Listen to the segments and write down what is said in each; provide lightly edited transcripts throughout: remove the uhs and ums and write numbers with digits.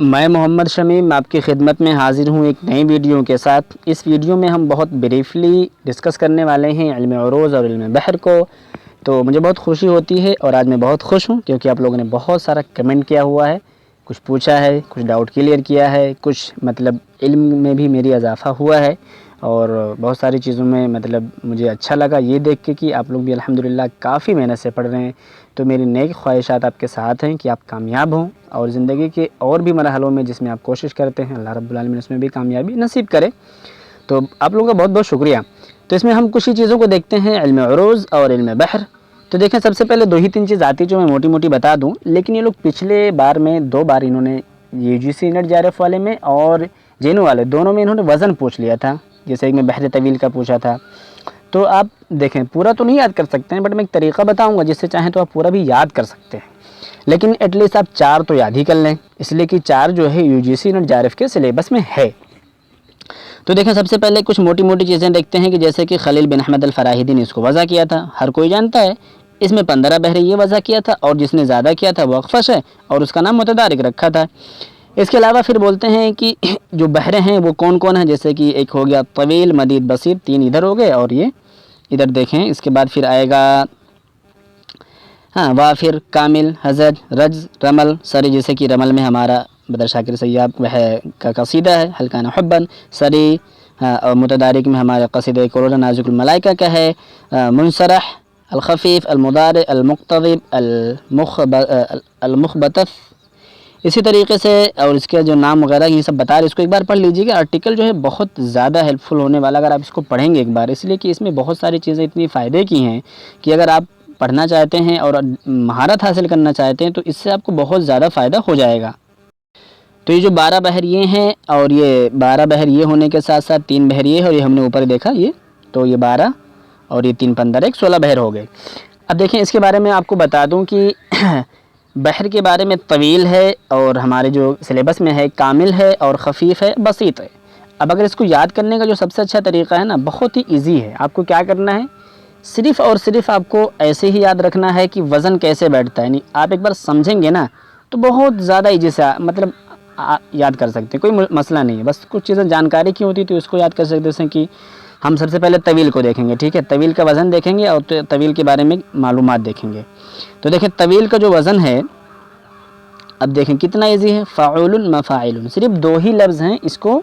میں محمد شمیم آپ کی خدمت میں حاضر ہوں ایک نئی ویڈیو کے ساتھ۔ اس ویڈیو میں ہم بہت بریفلی ڈسکس کرنے والے ہیں علم عروض اور علم بحر کو۔ تو مجھے بہت خوشی ہوتی ہے اور آج میں بہت خوش ہوں کیونکہ آپ لوگوں نے بہت سارا کمنٹ کیا ہوا ہے، کچھ پوچھا ہے، کچھ ڈاؤٹ کلیئر کیا ہے، کچھ علم میں بھی میری اضافہ ہوا ہے اور بہت ساری چیزوں میں مجھے اچھا لگا یہ دیکھ کے کہ آپ لوگ بھی الحمدللہ کافی محنت سے پڑھ رہے ہیں۔ تو میری نیک خواہشات آپ کے ساتھ ہیں کہ آپ کامیاب ہوں اور زندگی کے اور بھی مرحلوں میں جس میں آپ کوشش کرتے ہیں اللہ رب العالمین اس میں بھی کامیابی نصیب کرے۔ تو آپ لوگوں کا بہت بہت شکریہ۔ تو اس میں ہم کچھ ہی چیزوں کو دیکھتے ہیں، علم عروض اور علم بحر۔ تو دیکھیں سب سے پہلے 2-3 چیز آتی جو میں موٹی موٹی بتا دوں، لیکن یہ لوگ پچھلے بار میں 2 بار انہوں نے UGC نیٹ JRF والے میں اور جینو والے دونوں میں انہوں نے وزن پوچھ لیا تھا، جیسے ایک میں بحر طویل کا پوچھا تھا۔ تو آپ دیکھیں پورا تو نہیں یاد کر سکتے ہیں، بٹ میں ایک طریقہ بتاؤں گا جس سے چاہیں تو آپ پورا بھی یاد کر سکتے ہیں، لیکن ایٹ لیسٹ آپ 4 تو یاد ہی کر لیں، اس لیے کہ 4 جو ہے UGC نیٹ JRF کے سلیبس میں ہے۔ تو دیکھیں سب سے پہلے کچھ موٹی موٹی چیزیں دیکھتے ہیں کہ جیسے کہ خلیل بن احمد الفراہیدی نے اس کو وضع کیا تھا، ہر کوئی جانتا ہے۔ اس میں 15 بحر یہ وضع کیا تھا اور جس نے زیادہ کیا تھا وہ اخفش ہے اور اس کا نام متدارک رکھا تھا۔ اس کے علاوہ پھر بولتے ہیں کہ جو بحریں ہیں وہ کون کون ہیں، جیسے کہ ایک ہو گیا طویل، مدید، بسیط، 3 ادھر ہو گئے اور یہ ادھر دیکھیں۔ اس کے بعد پھر آئے گا وافر، کامل، حزج، رجز، رمل، سری، جیسے کہ رمل میں ہمارا بدر شاکر سیاب کا قصیدہ ہے حلقان حبن، سری، اور متدارک میں ہمارا قصیدہ کروڑ نازک الملائکہ کا ہے، منصرح، الخفیف، المضارع، المقتضب، المخبتف، اسی طریقے سے اور اس کے جو نام وغیرہ یہ سب بتا رہے، اس کو ایک بار پڑھ لیجیے گا۔ آرٹیکل جو ہے بہت زیادہ ہیلپ فل ہونے والا اگر آپ اس کو پڑھیں گے ایک بار، اس لیے کہ اس میں بہت ساری چیزیں اتنی فائدے کی ہیں کہ اگر آپ پڑھنا چاہتے ہیں اور مہارت حاصل کرنا چاہتے ہیں تو اس سے آپ کو بہت زیادہ فائدہ ہو جائے گا۔ تو یہ جو 12 بحر یہ ہیں اور یہ 12 بحر یہ ہونے کے ساتھ ساتھ 3 بحر یہ ہے اور یہ ہم نے اوپر دیکھا یہ، تو یہ 12 اور یہ 3 15 ایک 16 بحر ہو گئے۔ اب دیکھیں اس کے بارے میں آپ کو بتا دوں کہ بحر کے بارے میں طویل ہے اور ہمارے جو سلیبس میں ہے کامل ہے اور خفیف ہے، بسیط ہے۔ اب اگر اس کو یاد کرنے کا جو سب سے اچھا طریقہ ہے نا، بہت ہی ایزی ہے۔ آپ کو کیا کرنا ہے، صرف اور صرف آپ کو ایسے ہی یاد رکھنا ہے کہ وزن کیسے بیٹھتا ہے، یعنی آپ ایک بار سمجھیں گے نا تو بہت زیادہ ایزی سے یاد کر سکتے ہیں، کوئی مسئلہ نہیں ہے۔ بس کچھ چیزیں جانکاری کی ہوتی تو اس کو یاد کر سکتے، جیسے کہ ہم سب سے پہلے طویل کو دیکھیں گے، ٹھیک ہے، طویل کا وزن دیکھیں گے اور طویل کے بارے میں معلومات دیکھیں گے۔ تو دیکھیں طویل کا جو وزن ہے، اب دیکھیں کتنا ایزی ہے، فاعل مفاعل، صرف 2 ہی لفظ ہیں اس کو،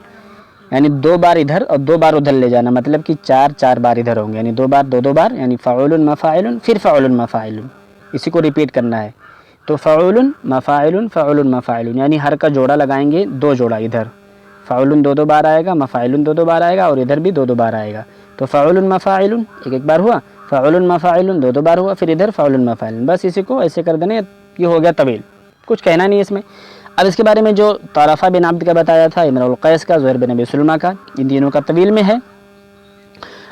یعنی 2 بار ادھر اور 2 بار ادھر لے جانا، مطلب کہ 4 بار ادھر ہوں گے، یعنی 2 بار 2 بار، یعنی فاعل مفاعل پھر فاعل مفاعل، اسی کو ریپیٹ کرنا ہے۔ تو فاعل مفاعل فاعل مفاعل، یعنی ہر کا جوڑا لگائیں گے، 2 جوڑا ادھر، فاعل 2 بار آئے گا، مفاعل 2 بار آئے گا اور ادھر بھی 2 بار آئے گا۔ تو فاعل مفاعل ایک بار ہوا، فاعل مفاعل 2 بار ہوا، پھر ادھر فاعل مفاعل، بس اسی کو ایسے کر دینا، یہ ہو گیا طویل، کچھ کہنا نہیں اس میں۔ اب اس کے بارے میں جو طرفہ بن عبد کا بتایا تھا، امرؤ القیس کا، زہیر بن ابی سلمہ کا، ان تینوں کا طویل میں ہے،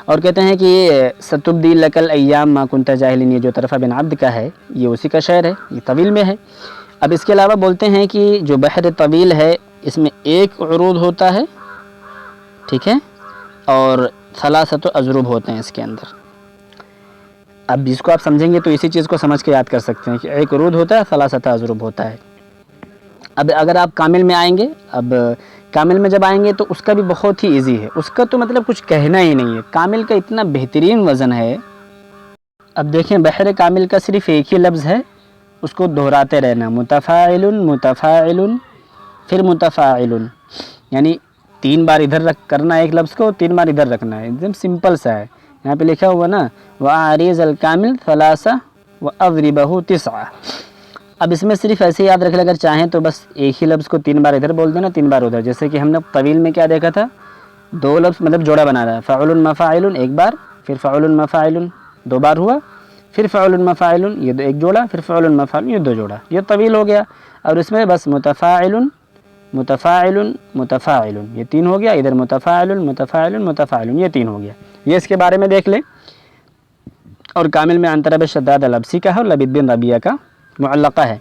اور کہتے ہیں کہ یہ ستبدی لک الایام ما کنت جاہلا، یہ جو طرفہ بن عبد کا ہے یہ اسی کا شعر ہے، یہ طویل میں ہے۔ اب اس کے علاوہ بولتے ہیں کہ جو بحر طویل ہے اس میں 1 عروض ہوتا ہے، ٹھیک ہے، اور 3 اضرب ہوتے ہیں اس کے اندر۔ اب اس کو آپ سمجھیں گے تو اسی چیز کو سمجھ کے یاد کر سکتے ہیں کہ 1 عروض ہوتا ہے، 3 اضرب ہوتا ہے۔ اب اگر آپ کامل میں آئیں گے، اب کامل میں جب آئیں گے تو اس کا بھی بہت ہی ایزی ہے، اس کا تو کچھ کہنا ہی نہیں ہے، کامل کا اتنا بہترین وزن ہے۔ اب دیکھیں بحر کامل کا صرف ایک ہی لفظ ہے، اس کو دہراتے رہنا، متفاعل متفاعل پھر متفاعل، یعنی 3 بار ادھر کرنا ایک لفظ کو، 3 بار ادھر رکھنا ہے، ایک دم سمپل سا ہے۔ یہاں پہ لکھا ہوا نا وَعَارِضَ الْكَامِلِ 3 وَأَضْرِبَهُ 9۔ اب اس میں صرف ایسے یاد رکھ لیں، اگر چاہیں تو بس ایک ہی لفظ کو 3 بار ادھر بول دینا، 3 بار ادھر، جیسے کہ ہم نے طویل میں کیا دیکھا تھا، 2 لفظ جوڑا بنا رہا ہے، فاعل مفاعل ایک بار، پھر فاعل مفاعل 2 بار ہوا، پھر فاعل مفاعل یہ 1 جوڑا، پھر فاعل مفاعل یہ 2 جوڑا، یہ طویل ہو گیا۔ اور اس میں بس متفاعل متفاعل متفاعل یہ 3 ہو گیا، ادھر متفاعل متفاعل متفاعل یہ 3 ہو گیا، یہ اس کے بارے میں دیکھ لیں۔ اور کامل میں عنترہ بن شداد الابسی کا ہے اور لبید بن ربیعہ کا معلقہ ہے۔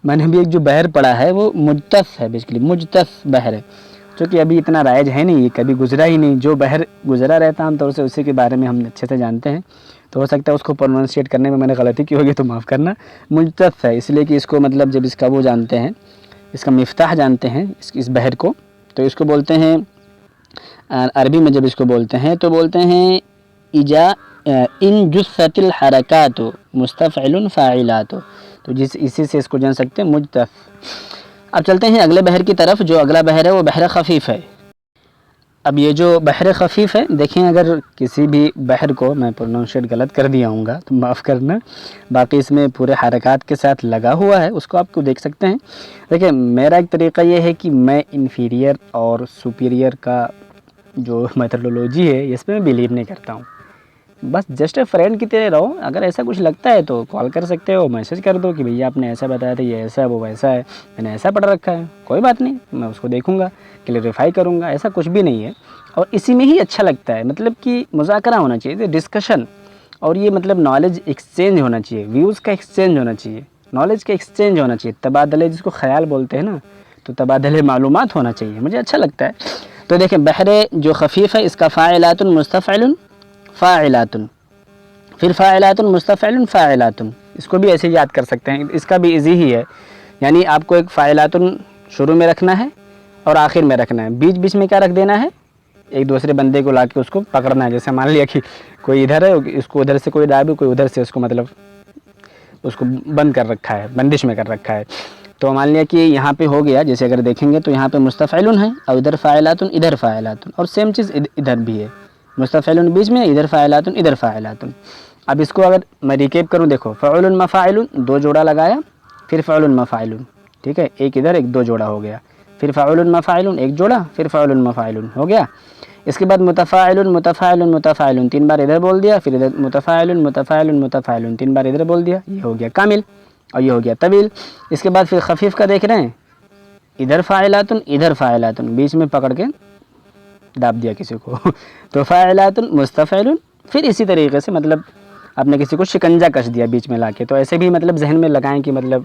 میں نے بھی ایک جو بحر پڑھا ہے وہ مجتث ہے، بیسیکلی مجتث بحر ہے، چونکہ ابھی اتنا رائج ہے نہیں، یہ کبھی گزرا ہی نہیں، جو بحر گزرا رہتا عام طور سے اسی کے بارے میں ہم اچھے سے جانتے ہیں، تو ہو سکتا ہے اس کو پروننسیٹ کرنے میں نے غلطی کی ہوگی تو معاف کرنا۔ مجتث ہے اس لیے کہ اس کو جب اس کا وہ جانتے ہیں اس کا مفتاح جانتے ہیں اس بحر کو، تو اس کو بولتے ہیں عربی میں جب اس کو بولتے ہیں تو بولتے ہیں ان جثت الحرکات مستفعل فاعلات، تو اسی سے اس کو جان سکتے ہیں مجتف۔ اب چلتے ہیں اگلے بحر کی طرف، جو اگلا بحر ہے وہ بحر خفیف ہے۔ اب یہ جو بحر خفیف ہے، دیکھیں اگر کسی بھی بحر کو میں پروننشیٹ غلط کر دیا ہوں گا تو معاف کرنا، باقی اس میں پورے حرکات کے ساتھ لگا ہوا ہے، اس کو آپ کو دیکھ سکتے ہیں۔ دیکھیں میرا ایک طریقہ یہ ہے کہ میں انفیریئر اور سپیریئر کا جو میتھڈولوجی ہے اس پہ میں بلیو نہیں کرتا ہوں، بس جسٹ اے فرینڈ کی طرح رہو۔ اگر ایسا کچھ لگتا ہے تو کال کر سکتے ہو، میسج کر دو کہ بھیا آپ نے ایسا بتایا تھا، یہ ایسا ہے وہ ویسا ہے، میں نے ایسا پڑھ رکھا ہے، کوئی بات نہیں، میں اس کو دیکھوں گا، کلیریفائی کروں گا، ایسا کچھ بھی نہیں ہے۔ اور اسی میں ہی اچھا لگتا ہے، مطلب کہ مذاکرہ ہونا چاہیے، ڈسکشن، اور یہ مطلب نالج ایکسچینج ہونا چاہیے، ویوز کا ایکسچینج ہونا چاہیے، نالج کا ایکسچینج ہونا چاہیے، تبادلے جس کو خیال بولتے ہیں نا، تو تبادلے معلومات ہونا چاہیے، مجھے اچھا لگتا ہے۔ تو دیکھیں بحر جو خفیف ہے اس کا فاعلات مستفعل فاعلات، پھر فاعلات مستفعل فاعلات، اس کو بھی ایسے یاد کر سکتے ہیں، اس کا بھی ایزی ہی ہے، یعنی آپ کو ایک فاعلات شروع میں رکھنا ہے اور آخر میں رکھنا ہے، بیچ بیچ میں کیا رکھ دینا ہے، ایک دوسرے بندے کو لا کے اس کو پکڑنا ہے۔ جیسے مان لیا کہ کوئی ادھر ہے، اس کو ادھر سے کوئی ڈابی، کوئی ادھر سے اس کو مطلب اس کو بند کر رکھا ہے، بندش میں کر رکھا ہے، تو مان لیا کہ یہاں پہ ہو گیا، جیسے اگر دیکھیں گے تو یہاں پہ مستفعل ہے اور ادھر فاعلات ادھر فاعلات، اور سیم چیز ادھر بھی ہے، مستفعل بیچ میں، ادھر فاعلات ادھر فاعلات۔ اب اس کو اگر میں ریکیپ کروں، دیکھو فعل مفاعل، دو جوڑا لگایا، پھر فعل مفاعل، ٹھیک ہے، ایک ادھر ایک دو جوڑا ہو گیا، پھر فعل مفاعل ایک جوڑا، پھر فعل مفاعل ہو گیا۔ اس کے بعد متفاعل متفاعل متفاعل، تین بار ادھر بول دیا، پھر ادھر متفاعل متفاعل متفاعل، تین بار ادھر بول دیا، یہ ہو گیا کامل اور یہ ہو گیا طویل۔ اس کے بعد پھر خفیف کا دیکھ رہے ہیں، ادھر فاعلات ادھر فاعلات، بیچ میں پکڑ کے داب دیا کسی کو تو فاعلات مستفعل، پھر اسی طریقے سے مطلب آپ نے کسی کو شکنجہ کش دیا بیچ میں لا کے، تو ایسے بھی مطلب ذہن میں لگائیں کہ مطلب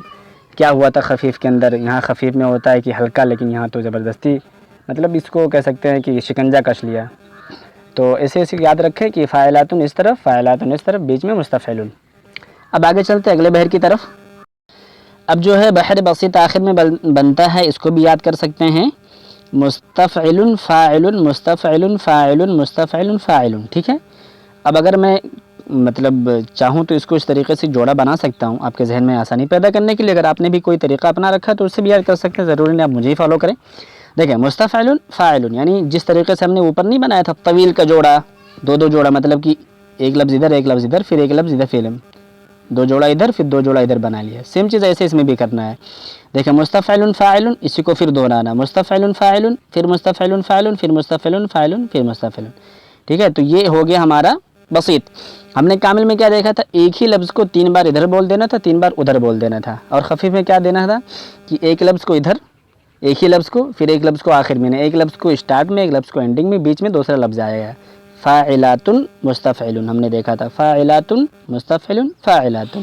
کیا ہوا تھا خفیف کے اندر، یہاں خفیف میں ہوتا ہے کہ ہلکا، لیکن یہاں تو زبردستی، مطلب اس کو کہہ سکتے ہیں کہ شکنجہ کش لیا۔ تو ایسے یاد رکھیں کہ فاعلات اس طرف، فاعلات اس طرف، بیچ میں مستفعل۔ اب آگے چلتے اگلے بحر کی طرف۔ اب جو ہے بحر بسیط آخر میں بنتا ہے، اس کو بھی یاد کر سکتے ہیں، مستفعل فاعل مستفعل فاعل مستفعل فاعل، ٹھیک ہے۔ اب اگر میں مطلب چاہوں تو اس کو اس طریقے سے جوڑا بنا سکتا ہوں آپ کے ذہن میں آسانی پیدا کرنے کے لیے، اگر آپ نے بھی کوئی طریقہ اپنا رکھا ہے تو اس سے بھی یاد کر سکتے ہیں، ضروری نہیں آپ مجھے ہی فالو کریں۔ دیکھیں مستفعل فاعل، یعنی جس طریقے سے ہم نے اوپر نہیں بنایا تھا طویل کا جوڑا، دو دو جوڑا، مطلب کہ ایک لفظ ادھر ایک لفظ ادھر پھر ایک لفظ ادھر، فعل دو جوڑا ادھر پھر دو جوڑا ادھر بنا لیا، سیم چیز ایسے اس میں بھی کرنا ہے۔ دیکھیں مستفعل فاعل، اسی کو پھر دہرانا، مستفعل فاعل پھر مستفعل فاعل پھر مستفعل فاعل پھر مستفعل، ٹھیک ہے۔ تو یہ ہو گیا ہمارا بسیط۔ ہم نے کامل میں کیا دیکھا تھا، ایک ہی لفظ کو تین بار ادھر بول دینا تھا، تین بار ادھر بول دینا تھا، اور خفیف میں کیا دینا تھا کہ ایک لفظ کو ادھر، ایک ہی لفظ کو، پھر ایک لفظ کو آخر میں، ایک لفظ کو اسٹارٹ میں، ایک لفظ کو اینڈنگ میں، بیچ میں دوسرا لفظ آیا ہے۔ فاعلات مستفعل ہم نے دیکھا تھا، فاعلات مستفعل فاعلات،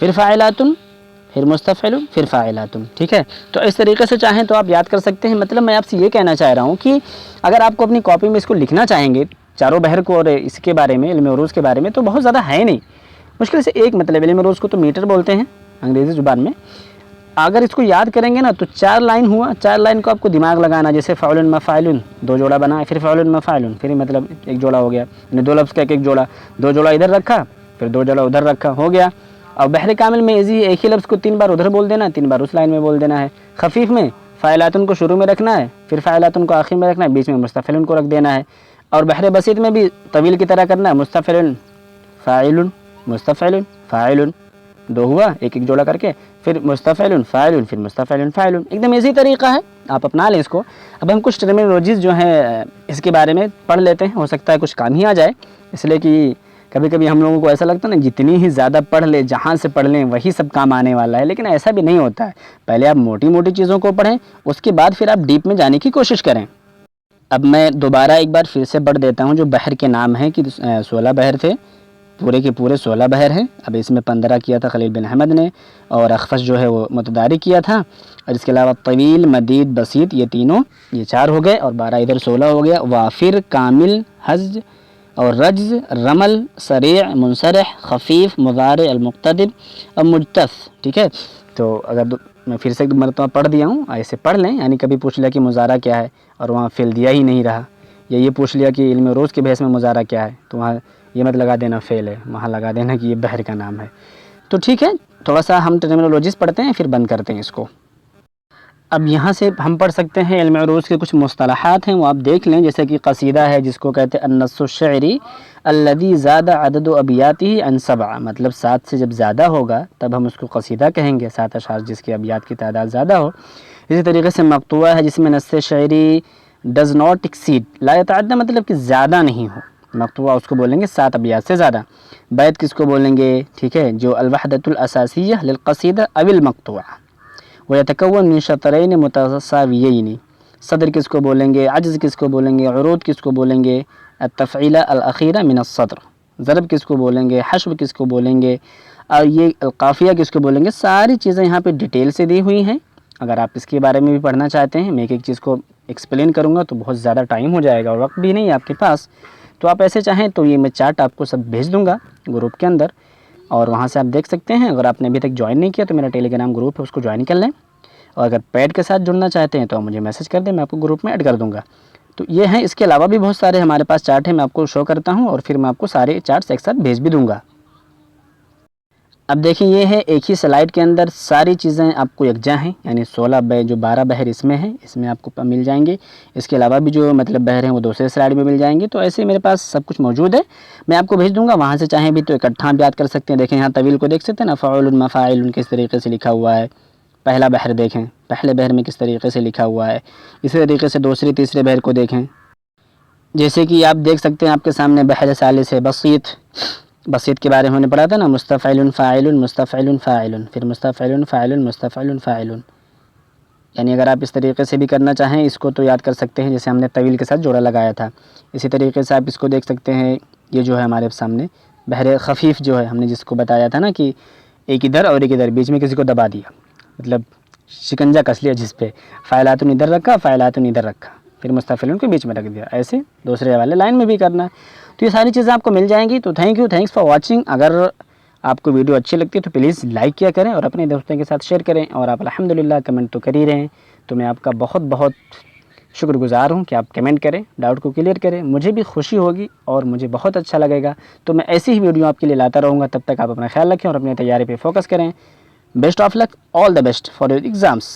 پھر فاعلات پھر مستفعل پھر فاعلات، ٹھیک ہے۔ تو اس طریقے سے چاہیں تو آپ یاد کر سکتے ہیں۔ مطلب میں آپ سے یہ کہنا چاہ رہا ہوں کہ اگر آپ کو اپنی کاپی میں اس کو لکھنا چاہیں گے چاروں بحر کو اور اس کے بارے میں، علم عروض کے بارے میں، تو بہت زیادہ ہے نہیں، مشکل سے ایک مطلب، علم عروض کو تو میٹر بولتے ہیں انگریزی زبان میں، اگر اس کو یاد کریں گے نا تو چار لائن ہوا، چار لائن کو آپ کو دماغ لگانا، جیسے فعل مفاعل، دو جوڑا بنا، پھر فعل مفاعل، پھر مطلب ایک جوڑا ہو گیا، یعنی دو لفظ کا ایک جوڑا، دو جوڑا ادھر رکھا پھر دو جوڑا ادھر رکھا، ہو گیا۔ اور بحر کامل میں ایزی ہے، ایک ہی لفظ کو تین بار ادھر بول دینا، تین بار اس لائن میں بول دینا ہے۔ خفیف میں فاعلات کو شروع میں رکھنا ہے، پھر فاعلات کو آخر میں رکھنا ہے، بیچ میں مستفعل کو رکھ دینا ہے۔ اور بحر بسیط میں بھی طویل کی طرح کرنا ہے، مستفعل فاعل مستفعل فاعل، دو ہوا ایک ایک جوڑا کر کے، پھر مستفعل فاعل پھر مستفعل فاعل، ایک دم ایزی طریقہ ہے، آپ اپنا لیں اس کو۔ اب ہم کچھ ٹرمینالوجیز جو ہیں اس کے بارے میں پڑھ لیتے ہیں، ہو سکتا ہے کچھ کام ہی آ جائے، اس لیے کہ کبھی کبھی ہم لوگوں کو ایسا لگتا ہے نا جتنی ہی زیادہ پڑھ لیں، جہاں سے پڑھ لیں وہی سب کام آنے والا ہے، لیکن ایسا بھی نہیں ہوتا ہے۔ پہلے آپ موٹی موٹی چیزوں کو پڑھیں، اس کے بعد پھر آپ ڈیپ میں جانے کی کوشش کریں۔ اب میں دوبارہ ایک بار پھر سے پڑھ دیتا ہوں جو بحر کے نام ہیں، کہ 16 بحر تھے، پورے کے پورے 16 بحر ہیں۔ اب اس میں 15 کیا تھا خلیل بن احمد نے، اور اخفش جو ہے وہ متدارک کیا تھا، اور اس کے علاوہ طویل مدید بسیط، یہ تینوں، یہ 4 ہو گئے، اور 12 ادھر 16 ہو گیا۔ وافر کامل حج اور رجز رمل سریع منصرح خفیف مضارع المقتدر اور مجتث، ٹھیک ہے۔ تو اگر میں پھر سے ایک مرتبہ پڑھ دیا ہوں، ایسے پڑھ لیں، یعنی کبھی پوچھ لیا کہ مضارع کیا ہے اور وہاں فعل دیا ہی نہیں رہا، یا یہ پوچھ لیا کہ علم روز کے بحث میں مضارع کیا ہے تو وہاں یہ مت لگا دینا فعل ہے، وہاں لگا دینا کہ یہ بحر کا نام ہے۔ تو ٹھیک ہے، تھوڑا سا ہم ٹرمینالوجیز پڑھتے ہیں پھر بند کرتے ہیں اس کو۔ اب یہاں سے ہم پڑھ سکتے ہیں علم عروض کے کچھ مصطلحات ہیں، وہ آپ دیکھ لیں، جیسے کہ قصیدہ ہے جس کو کہتے ہیں النص الشعری الذی زاد عدد ابیاتہ عن 7، مطلب 7 سے جب زیادہ ہوگا تب ہم اس کو قصیدہ کہیں گے، 7 اشعار جس کے ابیات کی تعداد زیادہ ہو۔ اسی طریقے سے مقطوعہ ہے جس میں نص شعری ڈز ناٹ ایکسیڈ، لا يتعدى مطلب کہ زیادہ نہیں ہو، مقطوعہ اس کو بولیں گے 7 ابیات سے زیادہ۔ بیت کس کو بولیں گے؟ ٹھیک ہے، جو الوحدۃ الاساسیہ للقصیدہ او المقطوعہ، ويتكون من شطرين متساويين۔ صدر کس کو بولیں گے؟ عجز کس کو بولیں گے؟ عروض کس کو بولیں گے؟ التفعیلہ الاخیرہ من الصدر۔ ضرب کس کو بولیں گے؟ حشو کس کو بولیں گے؟ اور یہ القافیہ کس کو بولیں گے؟ ساری چیزیں یہاں پہ ڈیٹیل سے دی ہوئی ہیں، اگر آپ اس کے بارے میں بھی پڑھنا چاہتے ہیں، میں ایک ایک چیز کو ایکسپلین کروں گا تو بہت زیادہ ٹائم ہو جائے گا اور وقت بھی نہیں ہے آپ کے پاس، تو آپ ایسے چاہیں تو یہ میں چارٹ آپ کو سب بھیج دوں گا گروپ کے اندر، اور وہاں سے آپ دیکھ سکتے ہیں۔ اگر آپ نے ابھی تک جوائن نہیں کیا تو میرا ٹیلی گرام گروپ ہے، اس کو جوائن کر لیں، اور اگر پیڈ کے ساتھ جڑنا چاہتے ہیں تو آپ مجھے میسج کر دیں، میں آپ کو گروپ میں ایڈ کر دوں گا۔ تو یہ ہیں، اس کے علاوہ بھی بہت سارے ہمارے پاس چارٹ ہیں، میں آپ کو شو کرتا ہوں اور پھر میں آپ کو سارے چارٹس ایک ساتھ بھیج بھی دوں گا۔ اب دیکھیں، یہ ہے ایک ہی سلائڈ کے اندر ساری چیزیں آپ کو یکجا ہیں، یعنی 16 جو 12 بحر اس میں ہیں، اس میں آپ کو مل جائیں گے۔ اس کے علاوہ بھی جو مطلب بحر ہیں وہ دوسرے سلائڈ میں مل جائیں گے، تو ایسے میرے پاس سب کچھ موجود ہے، میں آپ کو بھیج دوں گا، وہاں سے چاہیں بھی تو اکٹھا بھی یاد کر سکتے ہیں۔ دیکھیں یہاں طویل کو دیکھ سکتے ہیں نا، فعول مفاعل کس طریقے سے لکھا ہوا ہے۔ پہلا بحر دیکھیں، پہلے بحر میں کس طریقے سے لکھا ہوا ہے، اسی طریقے سے دوسرے تیسرے بحر کو دیکھیں، جیسے کہ آپ دیکھ سکتے ہیں آپ کے سامنے بحر ثالث ہے بسیط، بسیط کے بارے میں ہم نے پڑھا تھا نا، مستفعل فاعل مستفعل فاعل، پھر مستفعل فاعل مستفعل فاعل، یعنی اگر آپ اس طریقے سے بھی کرنا چاہیں اس کو تو یاد کر سکتے ہیں، جیسے ہم نے طویل کے ساتھ جوڑا لگایا تھا، اسی طریقے سے آپ اس کو دیکھ سکتے ہیں۔ یہ جو ہے ہمارے سامنے بحر خفیف جو ہے، ہم نے جس کو بتایا تھا نا کہ ایک ادھر اور ایک ادھر، بیچ میں کسی کو دبا دیا، مطلب شکنجہ کس لیا جس پہ، فاعلات ادھر رکھا فاعلات ادھر رکھا، پھر مستفعلون کو بیچ میں رکھ دیا، ایسے دوسرے والے لائن میں بھی کرنا ہے۔ تو یہ ساری چیزیں آپ کو مل جائیں گی۔ تو تھینکس فار واچنگ۔ اگر آپ کو ویڈیو اچھی لگتی ہے تو پلیز لائک کیا کریں اور اپنے دوستوں کے ساتھ شیئر کریں، اور آپ الحمدللہ کمنٹ تو کر ہی رہے ہیں، تو میں آپ کا بہت بہت شکر گزار ہوں کہ آپ کمنٹ کریں، ڈاؤٹ کو کلیئر کریں، مجھے بھی خوشی ہوگی اور مجھے بہت اچھا لگے گا۔ تو میں ایسی ہی ویڈیو آپ کے لیے لاتا رہوں گا، تب تک آپ اپنا خیال رکھیں اور اپنے تیاری پہ فوکس کریں۔ Best of luck, all the best for your exams.